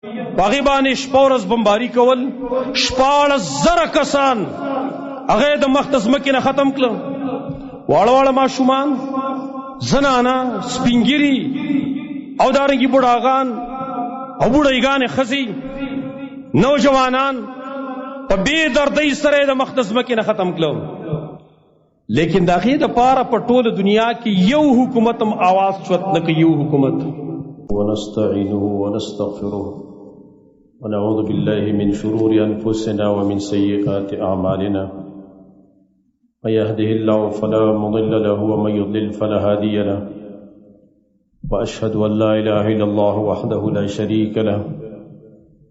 هغې باندې شپه ورځ بمباري کول، 14,000 کسان هغې د مخ د ځمکې نه ختم کړل. واړه واړه ماشومان، زنانه، سپینګیري او دارنګې بوډاګان او بوډۍ ښځې، نوجوانان په بې دردۍ سره د مخ د ځمکې نه ختم کړل. لیکن د هغې دپاره په ټوله دنیا کې یو حکومت هم آواز چوت نه کوي. یو حکومت. ونستعينه ونستغفره ونعوذ بالله من شرور أنفسنا ومن سيئات أعمالنا، من يهده الله فلا مضل له ومن يضلل فلا هادي له، وأشهد أن لا إله إلا الله وحده لا شريك له،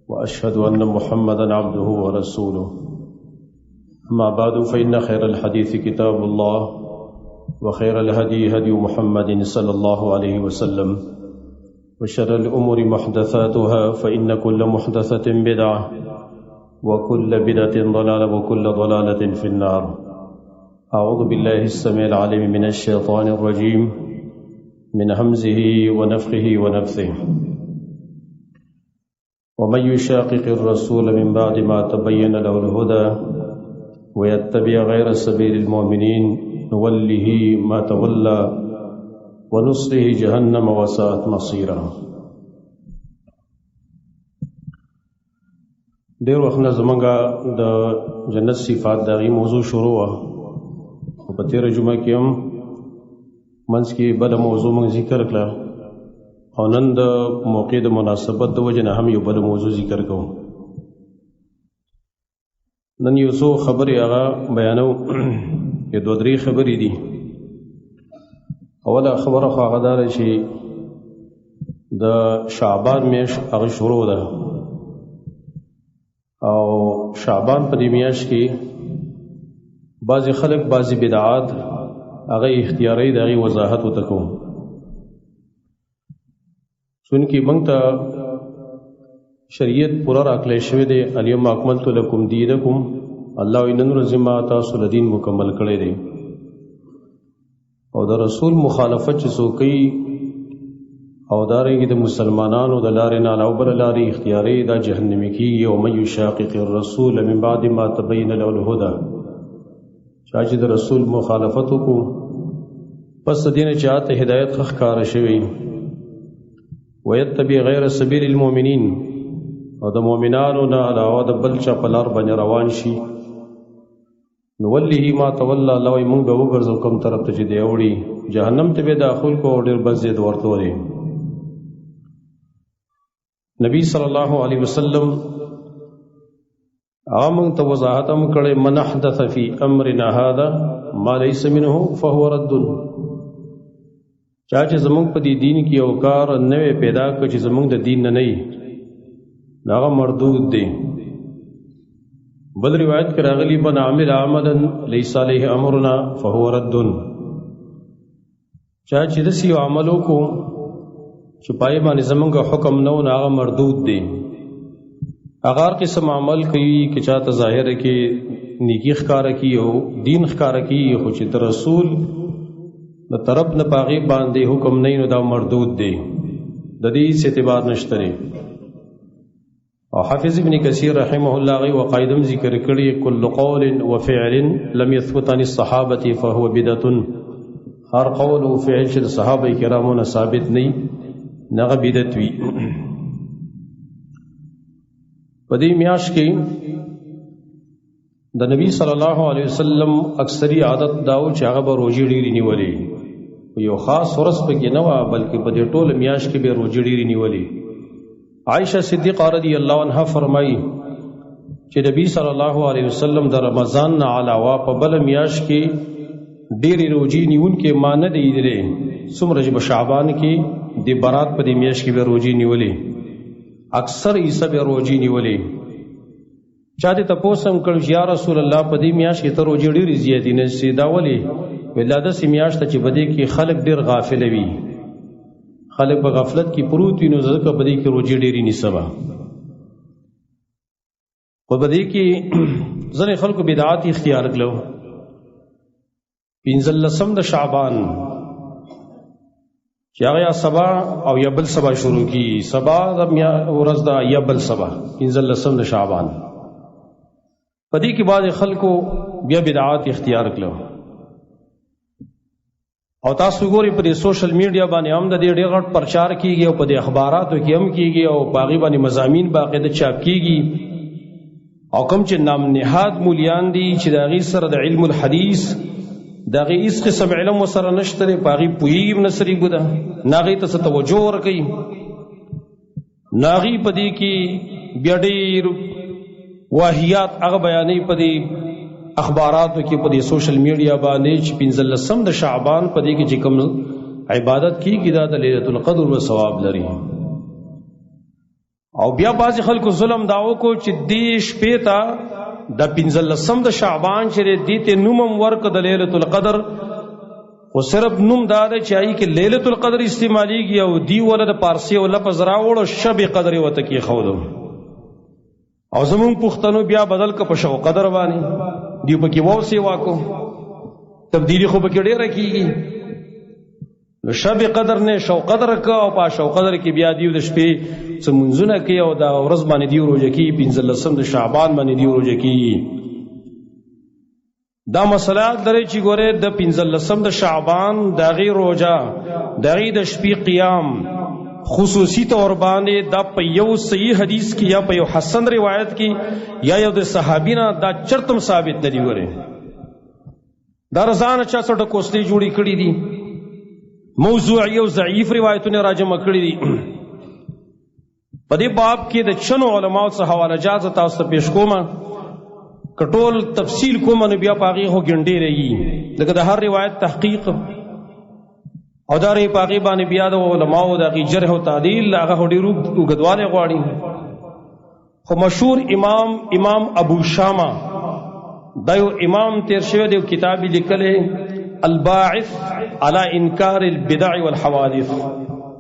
وأشهد أن محمدا عبده ورسوله. أما بعد فإن خير الحديث كتاب الله، وخير الهدي هدي محمد صلى الله عليه وسلم، وشر الأمور محدثاتها فإن كل محدثة بدعة، وكل بدعة ضلالة، وكل ضلالة في النار. أعوذ بالله السميع العليم من الشيطان الرجيم، من همزه ونفخه ونفثه. ومن يشاقق الرسول من بعد ما تبين له الهدى ويتبع غير سبيل المؤمنين نوله ما تولى ونصره جهنم وساءت مصيرا. ډېر وخت نه زمونږه د جنت صفات د هغې موضوع شروع وه، خو په تېره جمعه کې هم منځ کې بله موضوع موږ ذکر کړه، او نن د موقع د مناسبت د وجې نه هم یو بله موضوع ذکر کوو. نن یو څو خبرې هغه بیانو، یو دوه درې خبرې دي. اوله خبره خو هغه دا ده چې د شعبان میاشت هغه شروع ده، او شعبان په دې میاشت کې بعضې خلک بعضې بدعات هغه اختیاري د هغې وضاحت ورته کوو، چونکې موږ ته شریعت پوره راکړی شوی دی. الیوم اکملت لکم دینکم، الله وایي نن ورځې ما تاسو له دین مکمل کړی دی. او د رسول مخالفت چې څوک کوي او دارنګې د مسلمانانو د لارې نه علاوه بله لارې اختیاري، دا جهنمي کېږي. ومن یشاقق الرسول من بعد ما تبین له الهدى، چا چې د رسول مخالفت وکړو پس د دې نه چې هغه ته هدایت ښه ښکاره شوی، ویتبع غیر سبیل المؤمنین، او د مؤمنانو نه علاوه د بل چا په لار باندې روان شي، نوله ما تولى، الله وایي موږ به وګرځو کوم طرف ته چې دی اوړي، جهنم ته به داخل کو او ډېر بد ضد ورته وري. نبی صلی الله علیه وسلم هغه موږ ته وضاحت هم کړی، من احدث فی امرنا هذا ما لیس منه فهو رد. چا چې زموږ په دې دین کې یو کار نوی پیدا کړ چې زموږ د دین نه وي، هغه مردود دی. بل روایت کې راغلی من عمل عملا لیس علیه امرنا فهو رد. چا چې داسې یو عمل وکړو چې پای باندې زموږ حکم نه و، هغه مردود دی. هغه هر قسم عمل کوي که چاته ظاهره کې نیکي ښکاره کړي او دین ښکاره کړي، خو چې د رسول د طرف نه په هغې باندې حکم نه وي نو دا مردود دی، د دې هېڅ اعتبار نشته دی. او حافظ ابن کثیر رحمه الله غي وقایدم ذکر کړي، کل قول وفعل لم يثبت عن الصحابه فهو بدعه. هر قول او فعل چې صحابه کرامو نه ثابت نه نغه بدعت وي. په دې میاشت کې د نبی صلی الله علیه وسلم اکثری عادت داو چې هغه به روزي ډېرې نیولې، یو خاص ورځ پکې نه وه بلکې په دې ټوله میاشت کې به روزي ډېرې نیولې. عائشہ صدیقہ رضی اللہ عنہا فرمائی چې نبی صلی الله علیه وسلم د رمضان نه علاوه په بل میاشت کې ډېرې روزي نیونکې ما نه دی لیدلې، څومره چې په شعبان کې د برات په دې میاشت کې به روزي نیولې، اکثر عیسی به روزي نیولې. چا دې تپوس هم کړ یا رسول الله په دې میاشت کې ته روزي ډېرې زیاتې نیسې، دا ولې؟ ویل دا داسې میاشت چې په دې کې خلک ډېر غافل وي، خلک په غفلت کې پروت وي، نو ځکه په دې کې روزي ډېرې نیسمه. خو په دې کې ځینې خلکو بدعات اختیار کړو. 15 د شعبان چې هغه یا سبا او یا بل سبا شروع کی. سبا د ورځ دا یا بل سبا 15 د شعبان. پدې کې بعض خلکو بیا بدعات اختیار کړو او تاسو ګوري په سوشل میډیا باندې هم د دې ډېر غټ پرچار کیږي او په دې اخباراتو کې هم کیږي او باغی باندې مضامین باقاعده چاپ کیږي او کوم چې نام نهاد مولیان دي چې د غي سره د علم الحديث د غي اس قسم علم وسره نشته باغی پویګ نصری ګدا ناغي ته توجه ور کوي ناغي پدې کې بیا ډېر واهیات هغه بیانې پدې اخباراتو کې پدې سوشل میډیا باندې چې 15 د شعبان پدې کې چې کوم عبادت کیږي دا د ليله القدر او ثواب لري. او بیا بعض خلکو ظلم داو کو چې دیش پیتا د 15 د شعبان چې دې ته نوم ورک د ليله القدر او صرف نوم دا دی چې آی کې ليله القدر استعماليږي او دی ول د پارسی او لفظ راوړو شب قدر وته کې خودو او زمون پښتنو بیا بدل ک په شو قدر باندې دی په کې وو سی واکو تبدیلی خو به کې ډیره کیږي نو شب قدر نه شو قدر کا او په شو قدر کې بیا دیو د شپې څمنځونه کې او دا ورځ باندې دی روزه کې 15 د شعبان باندې دی روزه کې دا مسله درې چې ګوره د 15 د شعبان د غي روزه د غي د شپې قیام خصوصی طور باندې دا په یو صحیح حدیث کې یا په یو حسن روایت کې یا یو د صحابینا دا چرتم ثابت نه دی وره دا رضان چا څه ټکوستي جوړی کړی دي موضوعی او ضعیف روایتونه راجمع کړی دي. په دې باب کې د چنو علماو څخه حواله جاز تاسو ته پیش کوم کټول تفصیل کوم نو بیا پاغي هو ګنډې رہی لکه د هر روایت تحقیق او داري پاغي باندې بیا د علماو د جرح او تعدیل هغه ډیرو وګدواله غواړي. خو مشهور امام ابو شامه دا یو امام تیر شوی دی کتاب لیکلی الباعث على انکار البدع والحوادث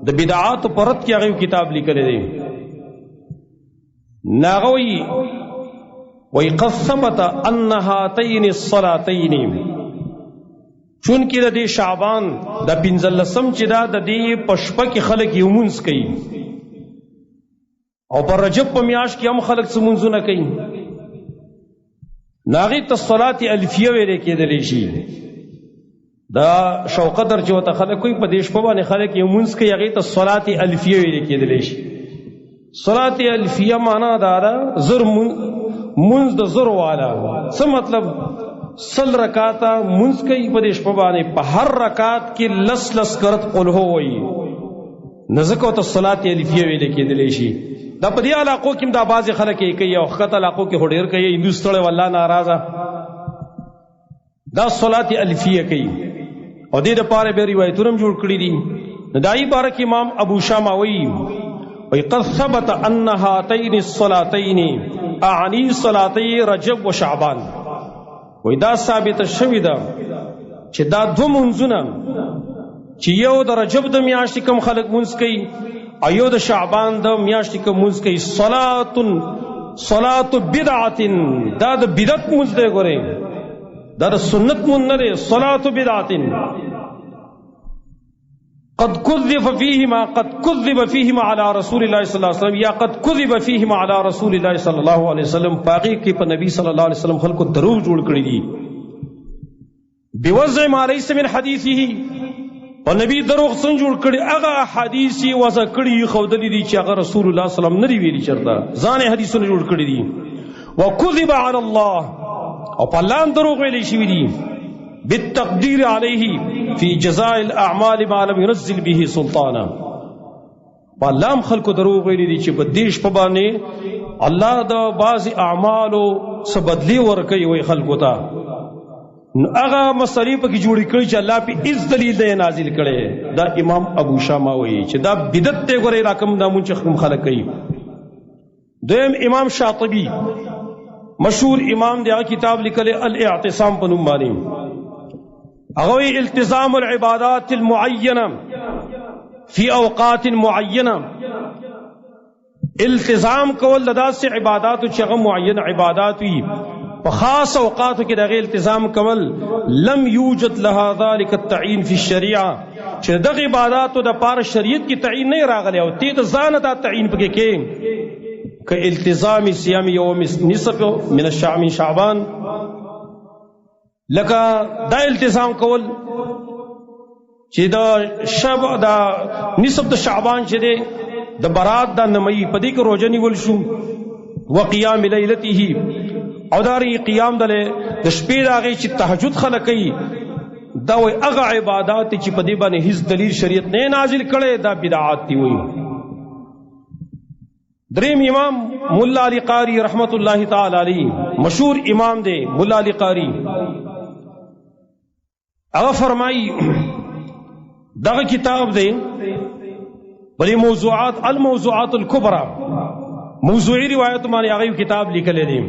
د بدعات پرد کې هغه کتاب لیکلی دی ناغوی وقد ثبت ان هاتين الصلاتين چون کې د شعبان د 15 چې دا د دې پشپه کې خلک یومونس کوي او پر رجب په میاش کې هم خلک سمونځونه کوي ناغي ته صلات الفیه ویل کېدلی شي دا شوقدر چې وته خلک کوئی په دې شپه باندې خلک یومونس کوي هغه ته صلات الفیه ویل کېدلی شي. صلات الفیه معنا دا زر منز د زر والا څه مطلب سل رکاتا منز کئی پدیش پبانے پا ہر رکات کی لس لس کرت قلہو وئی نزکو تا صلاة علیفیہ ویلے کی دلیشی دا پدی علاقوں کم دا بازی خلق کئی او خط علاقوں کی ہوڑیر کئی ہندوستڑے واللہ نارازہ دا صلاة علیفیہ کئی او دید پارے بے روایتونم جوڑ کری دی ندائی بارک امام ابو شامہ وئی وقد ثبت ان هاتین الصلاتین اعنی صلاتی رجب و شعبان وای دا ثابت شوی دا چې دا دو منځونه چې یو د رجب د میاشتې کوم خلک منځ کوي او یو د شعبان د میاشتې کوم منځ کوي صلات بدعت دا د بدعت منځ دی ګورئ دا د سنت منځ نه دی صلات بدعت قد كذب فيهما على رسول الله صلى الله عليه وسلم یا قد كذب فيهما على رسول الله صلى الله عليه وسلم باقی کې په نبی صلی الله علیه وسلم خلکو دروغ جوړ کړی دي بوضع ما ليس من حديثه او نبی دروغ څنګه جوړ کړی هغه حدیثي وضع کړی خو د دې چې هغه رسول الله صلی الله علیه وسلم نه دی ویلي چرته ځان حدیثونه جوړ کړی دي وكذب على الله او په الله دروغ ویلي شي دي بالتقدير عليه في جزاء الاعمال ما لم ينزل به سلطانا والله خلق دروغ ویلي دي چې په دیش په باندې الله د بعض اعمالو څه بدلی ورکوي وي خلقو ته هغه مسلې په کې جوړې کړې چې الله په اس دلیل دی نازل کړي دا امام ابو شامه وایي چې دا بدعت ته ګورې راکم دا مونږ خلک کوي. دویم امام شاطبی مشهور امام دی کتاب لیکلی الاعتصام په نوم باندې اغوی التزام العبادات المعینہ فی اوقات معینہ التزام کول داس عبادات چې هغه معین عبادات وي په خاص اوقاتو کې دغه التزام کول لم یوجد لها ذلك التعیین فی الشریعه چې دغه عبادتو د پاره شریعت کې تعیین نه راغلی او ته ځان ته تعیین پکې کې ک التزام صيام یوم نصف من شعبان لکه دا التزام کول چې دا نصف د شعبان چې دی د برات د نمئی پدې کې روزه نیول شو وقيام ليلته او داري قیام د شپې راغی چې تهجد خلک کوي دا وي هغه عبادت چې په دې باندې هیڅ دلیل شریعت نه نازل کړي دا بدعات دي وي. دریم امام مولا علی قاری رحمت الله تعالی علیه مشهور امام دی مولا علی قاری هغه فرمایي دغه کتاب دی بلی موضوعات الموضوعات الكبرى موضوعی روایت باندې هغه کتاب لیکل دي.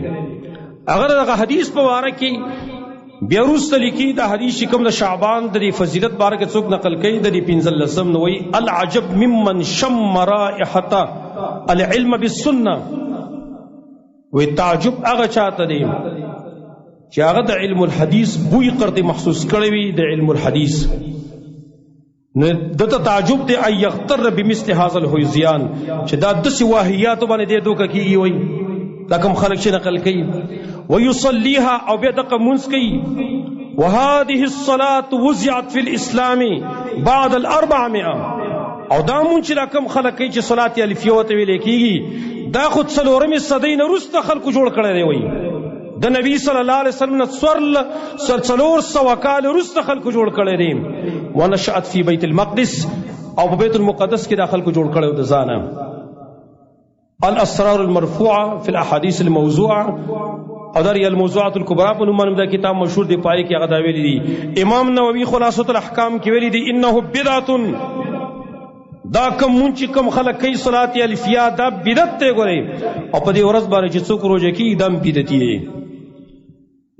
اگر دغه حدیث په واره کې بیا وروسته لیکي دا حدیث کوم د شعبان د فضیلت باره کې څوک نقل کوي د 15 نووي العجب ممن شم رائحه العلم بالسنه وی تعجب هغه چاته دی چې هغه د علم الحديث بوی قرته محسوس کړی وي د علم الحديث نو دته تعجب دی ای یغتر بمثل هذا الحزیان چې دا د واهیات باندې د دوک کیږي وي دا کوم خلک چې نقل کوي ويصليها او بيدق منسكي وهذه الصلاة وزعت في الإسلام بعد 400 او دا منچ لکم خلق کوي چې صلات الفیوت ویل کیږي دا خود څلورمې صدۍ نه وروسته خلکو جوړ کړی دی وایي د نبی صلی الله علیه وسلم نه څلور سوه کال وروسته خلکو جوړ کړی دی ونشأت فی بیت المقدس او په بیت المقدس کې دا خلکو جوړ کړی د ځانه الاسرار المرفوعه في الاحاديث الموضوعه او در الموضوعات الكبرى په نوم دا کتاب مشهور دی پای کې هغه دا ویلي دي امام نووي خلاصۃ الاحکام کې ویلي دي انه بدعت دا کوم مونږ کوم خلک کوي صلات الفیا دا بدعت ته ګوري او په دې ورځ باندې چې څوک روزه کوي دم بدعتي دی.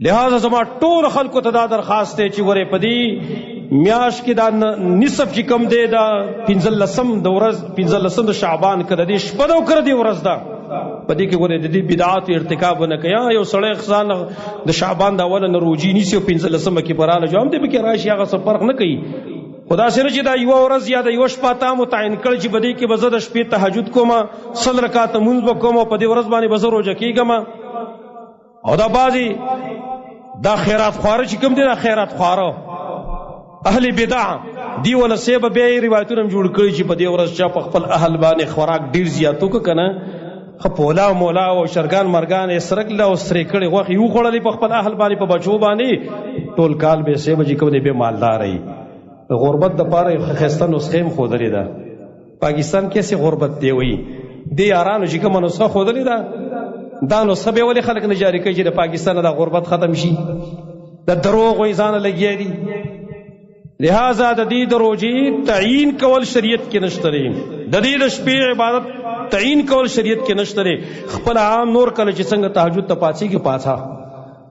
لہذا زما ټول خلکو ته دا درخواست دی چې ګوري په دې میاش کې دا نصف چې کم دی دا 15 د ورځ 15 د شعبان کده دې شپه دا کړ دی ورځ دا پدې کې ګوره د دې بدعات ارتکاب نه کیا یو سړی خزان د شعبان د اول نه روزي نیسی او 15 کې پراله جو هم دې به کې راشي هغه څه فرق نه کوي خدا سره چې دا یو ورځ یا د یو شپه تا متعین کړ چې بده کې بزد شپې تهجد کوم صل رکعات مونږ وکوم په دې ورځ باندې بزر روزه کیږم او دا بازي دا خیرات خواره چې کوم دي دا خیرات خواره اهل بدع دی ولا سبب به روایتونه جوړ کړی چې په دې ورځ چې په خپل اهل باندې خوراک ډیر زیاتو کنه خپولا مولا او شرګان مرګان سرک له او سرې کړي غوخ یو خړلې په خپل اهل باندې په بچو باندې ټول کال به سه بجې کوم دې به مالدار ای غربت د پاره خسته نسخه خودلې ده پاکستان کې سي غربت دی وی دی یارانو چې کوم نسخه خودلې ده دا نسخه به ولې خلک نه جاری کوي چې د پاکستان د غربت ختم شي د دروغ وې ځان لګي دي لہذا د دې د روزي تعیین کول شریعت کې نشته د دې د شپې عبادت تعیین کول شریعت کې نشته خپل عام نور کله چې څنګه تهجد ته پاتې کې پاتہ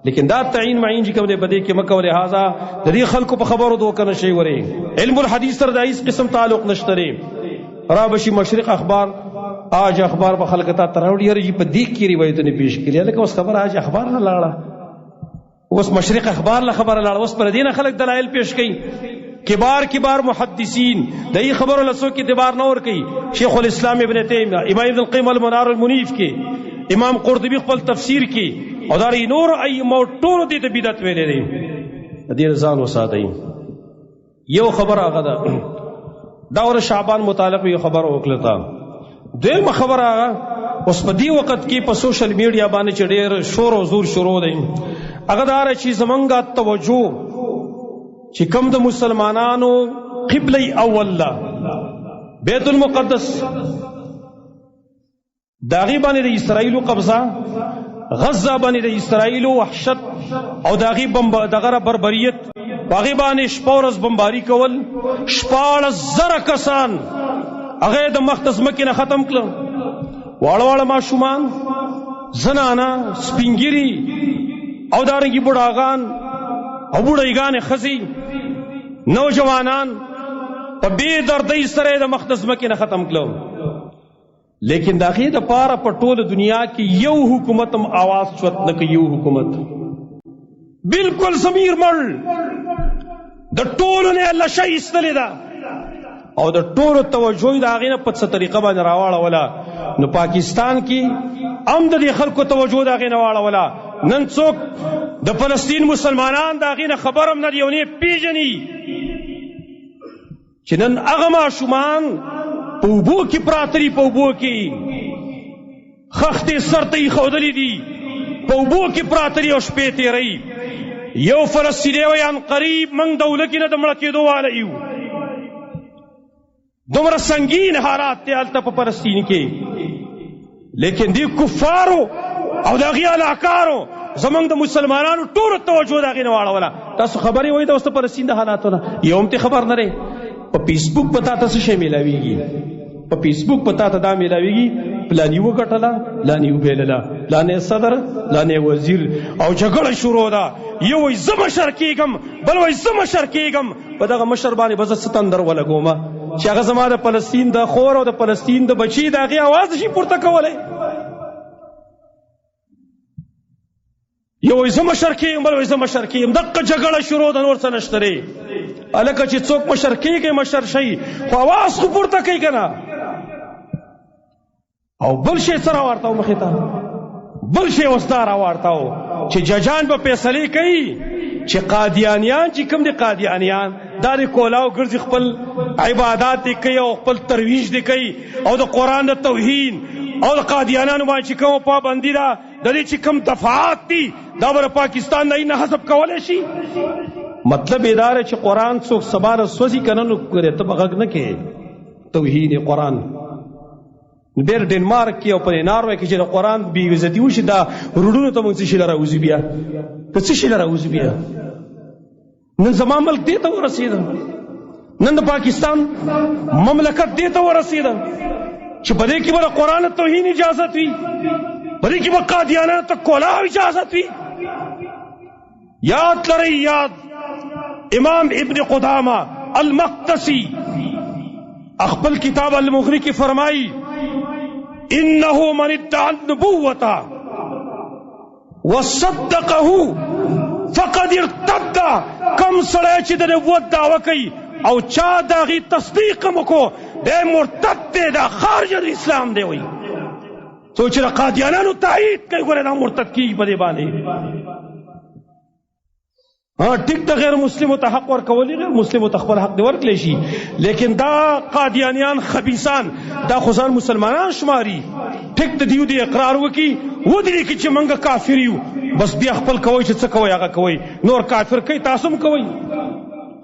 لیکن دا تعیین معین چې کوم دې بده کې مکه ولې هاذا د دې خلکو په خبرو دوه کنه شي وره علم الحديث سره د هیڅ قسم تعلق نشته را بشي مشرق اخبار آج اخبار په خلک ته تراوړي هرې په دې کې روایتونه پیش کړي لکه اوس خبر آج اخبار نه لاړه اوس مشرق اخبار له خبر لاړه اوس پر دینه خلک دلایل پیش کړي کبار محدثین دای خبرو لسو کې اعتبار نه ور کوي شیخ الاسلام ابن تیمیہ امام ابن القیم المنار المنیف کې امام قرطبی خپل تفسیر کې او داري نور ائمه ټول دې ته بدعت ویلې دي دې ځان وساتئ یو خبر هغه دا دور شعبان متعلق یو خبر وکړه دویمه خبر هغه اوس په دې وخت کې په سوشل میډیا باندې چې ډېر شور او زور شروع دی هغه دار چې زمونږه توجه چې کوم د مسلمانانو قبله اول لا بیت المقدس داغي باندې د اسرائیل قبضه غزه باندې د اسرائیل وحشت او داغي دغه بربریت باغی باندې شپورز بمباری کول 14,000 کسان هغه د مختص مکه نه ختم کړل واړه ماشومان زنانا سپینګری او دارنګي بډاغان او بډایګان خزي نوجوانان په بے دردۍ سره د مقدس مکه نه ختم کړو لیکن دا غي د پاره په ټوله دنیا کې یو حکومت هم आवाज چوت نه کوي. یو حکومت بالکل ضمیر مړ د ټولو نه الله شي استلې ده او د ټولو توجه د هغې نه په څه طریقه باندې راواړوله. نو پاکستان کې هم د دې خلکو توجه د هغې نه واړوله. نن څوک د فلسطین مسلمانان د هغې نه خبر هم نه دي او نه یې پېژني چې نن هغه ماشومان په اوبو کې پراته دي، په اوبو کې خښتې سر ته یې ښودلې دي، په اوبو کې پراته دي او شپې تېروي. یو فلسطینی وایي ان قریب موږ د اولګې نه د مړه کېدو واله یو. دومره سنگین حالات دی هلته په فلسطین کې، لیکن دی کفارو او د هغې علاقارو زمونږ د مسلمانانو ټولو توجه د هغې نه واړوله. تاسو خبرې وایي د اوس د فلسطین د حالاتو نه یو هم ته خبر نه دی. په فیسبوک په تا ته څه شی میلاویږي؟ په فیسبوک په تا ته دا میلاویږي پلاني وګټله، پلاني وبیلله، پلانی صدر، پلانی وزیر او جګړه شروع ده. یو وایي زه مشر کېږم، بل وایي زه مشر کېږم. په دغه مشر باندې به زه څه تندر ولګومه چې هغه زما د فلسطین د خور او د فلسطین د بچي د هغې اواز شي پورته کولی. یو وایي زه مشر کېږم، بل وایي زه مشر کېږم. دقه جګړه شروع ده، نور څه نشته دی. هلکه چې څوک مشر کېږي مشر شي خو اواز خو پورته کوي که نه. او بل شی څه راوارتاو مخې ته؟ بل شی اوس دا راوارتاو چې ججان به فیصلې کوي چې قادیانیان چې کوم دي قادیانیان دا د کولاو ګرځي، خپل عبادات دي کوي او خپل ترویج دي کوي او د قرآن د توهین او د قادیانانو باندې چې کوم پابندي ده د دې چې کوم دفعات دي دا به پاکستان نه حذف کولی شي. مطلب یې دا چې قرآن څوک سبا له سوځي که نه نو ته به غږ نه کوې توهین قرآن. بیر ډنمارک کې او په ناروې کې چې د قرآن بې عزتي وشي دا روډونو ته موږ څه شي له راوځي بیا، که څه شي له راوځي بیا. نن زما ملک دې ته ورسېده، نن د پاکستان مملکت دې ته ورسېده چې په دې کې به د قرآن توهین اجازت وي، په دې کې به قادیانانو ته کولاو اجازت وي. یاد لرئ، یاد امام ابن قدامه المقدسی خپل کتاب المغنی کې فرمایي انه من ادعى النبوة وصدقه فقد ارتد. کم سړی چې د نبوت دعوه کوي او چا د هغې تصدیق هم وکړو دی مرتد دی، دا خارج د اسلام دی. وایي څوک چې د قادیانانو تایید کوي ګوره دا مرتد کېږي په دې باندې. ټیک ته غیر مسلمو ته حق ورکولی، غیر مسلمو ته خپل حق دی ورکلی شي، لیکن دا قادیانیان خبیثان دا خو ځان مسلمانان شماري. ټیک ته دیو دی اقرار وکړي ودرېږي چې موږ کافر یو، بس بیا خپل کوئ چې څه کوئ هغه کوئ، نور کافر کوي تاسو هم کوئ،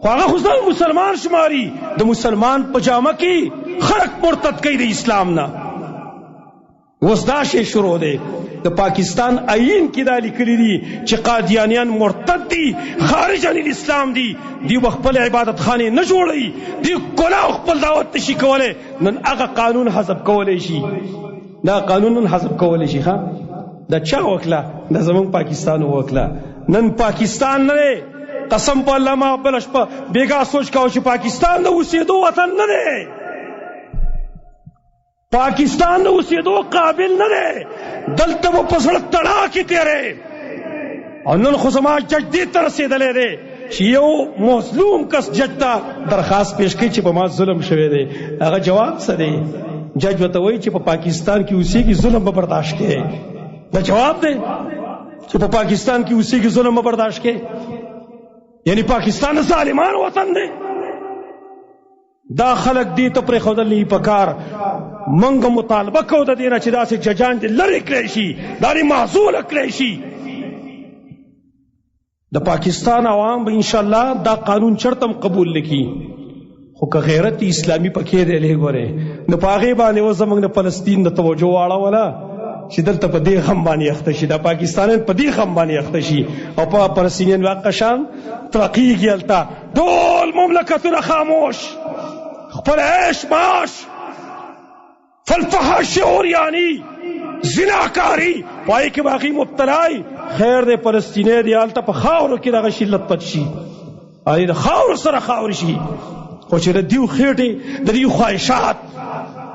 خو هغه خو ځان مسلمان شماري. د مسلمان په جامه کې خلق مرتد کوي د اسلام نه. اوس دا شی شروع دی. د پاکستان آئین کې دا لیکلي دي چې قادیانیان مرتد دي، خارج عن الاسلام دي، دی خپل عبادت خانې نه جوړوي، دی کلاو خپل دعوت نشي کولی. نن هغه قانون حذف کولی شي، دا قانون نن حذف کولی شي. دا چا وکړه؟ دا زمونږ پاکستان وکړه. نن پاکستان نه دی، قسم په الله ما بله شپه بېګا سوچ کوه چې پاکستان د اوسېدو وطن نه دی، پاکستان د اوسېدو قابل نه دی. دلته به په زړه تړاکې تېری. او نن خو زما جج دې ته رسېدلی دی چې یو مظلوم کس جج ته درخواست پیش کوي چې په ما ظلم شوی دی. هغه جواب څه دی؟ جج ورته وایي چې په پاکستان کې اوسېږي ظلم به برداشت کوي. دا جواب دی چې په پاکستان کې اوسېږي ظلم به برداشت کوي، یعنی پاکستان د ظالمانو وطن دی. دا خلق دې ته پرېښودل نه پکار. منګ مطالبه کوو د دې نه چې داسې ججان دې لرې کړی شي، دا دې معزوله کړی شي. د پاکستان عوام به انشاءالله دا قانون چرته قبول نه کړي، خو که غیرت اسلامي پکې دی لږ ګورې نو په هغې باندې اوس زموږ د فلسطین د توجه واړوله چې دلته په دې غم باندې اخته شي، دا پاکستانیان په دې غم باندې اخته شي او په فلسطینیان واقع شان ترقیږي. هلته ټول مملکتونه خاموش، خپل عیش معاش، فالفحش عریانی، زناکاری پای کې باقي مبتلای. خیر دی فلسطینی دی هلته په خاورو کې دغه شي لطپت شي، د خاورو سره خاورې شي، خو چې د دیو خېټې د دیو خواهشات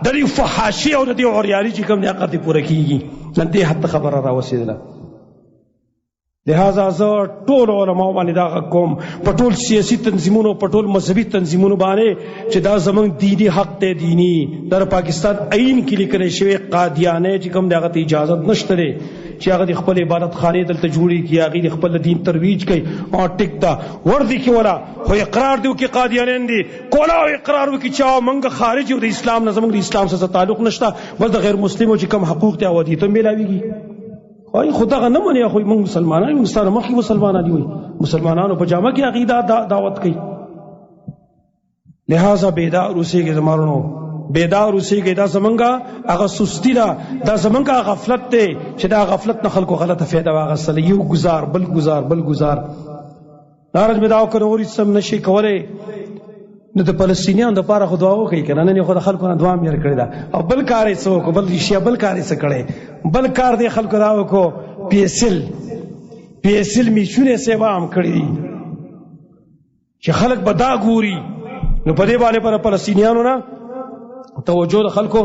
د دې فحاشي او د دې عریاني چې کوم لیاقت پوره کیږي نن دې حد خبره راوسېدله. لہذا زه ټول علماء باندې دا کوم په ټول سیاسي تنظیمونو په ټول مذهبي تنظیمونو باندې چې دا زمونږ دینی حق دی، دینی در پاکستان آئین کې لیکل شوی قادیانه چې کوم دغه اجازه نشته دی چې هغه د خپل عبادت خانه دلته جوړي کی، هغه د خپل دین ترویج کوي او ټیک دا وردی کې ولا خو اقرار دیو کې قادیانین دي کولا او اقرار وکي چې موږ خارج یو د اسلام نه، زموږ د اسلام سره تعلق نشته، بس د غیر مسلمو چې کوم حقوق ته ودی ته ملاويږي. خو خدا نه مني، خو موږ مسلمانان یو، ستاره مخکې مسلمانان دي، وي مسلمانانو په جامه کې عقیده دعوت کوي. لہذا بیدار اوسېږئ زمارونو، بیدار اوسېږئ. دا زمونږه هغه سستی ده، دا زمونږه غفلت دی چې دا غفلت نه خلکو غلطه فایده واخیستله، یو گزار بل گزار بل گزار. نارج مې دا وکړه نور هېڅ هم نشي کولی، نو د فلسطینیانو دپاره خو دعا وکړئ که نه، نن یې خو د خلکو نه دعا هم یې کړې ده. او بل کار یې څه وکړو، بل ریشیا بل کار یې څه کړی، بل کار دی خلکو دا وکړو پیسل میچونه سیوا هم کړي دي چې خلک به دا ګوري. نو په دې باندې پر فلسطینیانو نه توجه د خلکو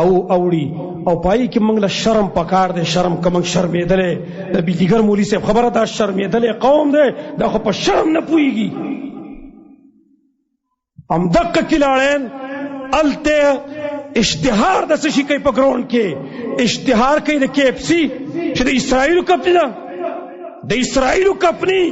او اوړي او پای کې موږ له شرم پکار دی، شرم کوم شرمېدلې د بیلګر مولوی صاحب خبره دا شرمېدلې قوم دی، دا خو په شرم نه پوهېږي. هم دقه کلاړین الته اشتهار د څه شي کوي په ګراوند کې، اشتهار کوي د KFC چې د اسرائیلو کمپنی ده، د اسرائیلو کمپنی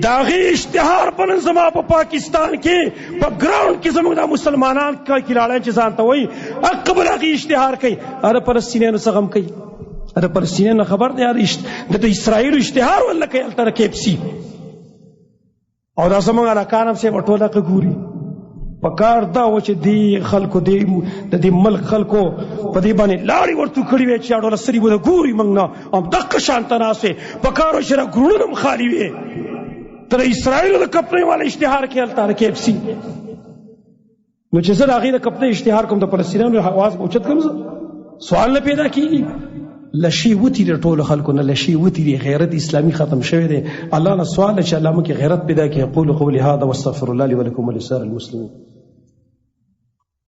داغي اشتهار په نن زما په پاکستان کې په ګراوند کې زموږ د مسلمانان کلاړین چې ځان ته وایي اقبل هغې اشتهار کوي، هغه فلسطینیانو څه غم کوي، هغه فلسطینیانو خبر دی د اسرائیلو اشتهار ولله کوي هلته د KFC. او دا زموږ هلکان هم صاحب ټول هغه ګوري. پکار دا و چې دی خلکو د دې ملک خلکو په دې باندې لاړې ورته کړي وې چې اډوله سري به ګوري موږ نه هم دقه شانته ناستې پکار و چې را ګروڼونه هم خالي وې ته د اسرائیلو د کپړې والا اشتهار کې هلته د KFC. نو چې زه د هغې د کپړې اشتهار کوم د فلسطینیانو اواز به اوچت کړم، سوال نه پیدا کېږي. لشي وتی د ټولو خلکو نه لشي وتی دی، غیرت اسلامي ختم شوی دی. الله نه سوال چې الله موږ کې غیرت پیدا کړي. اقول قولي هذا واستغفر الله لي ولكم ولسائر المسلمين.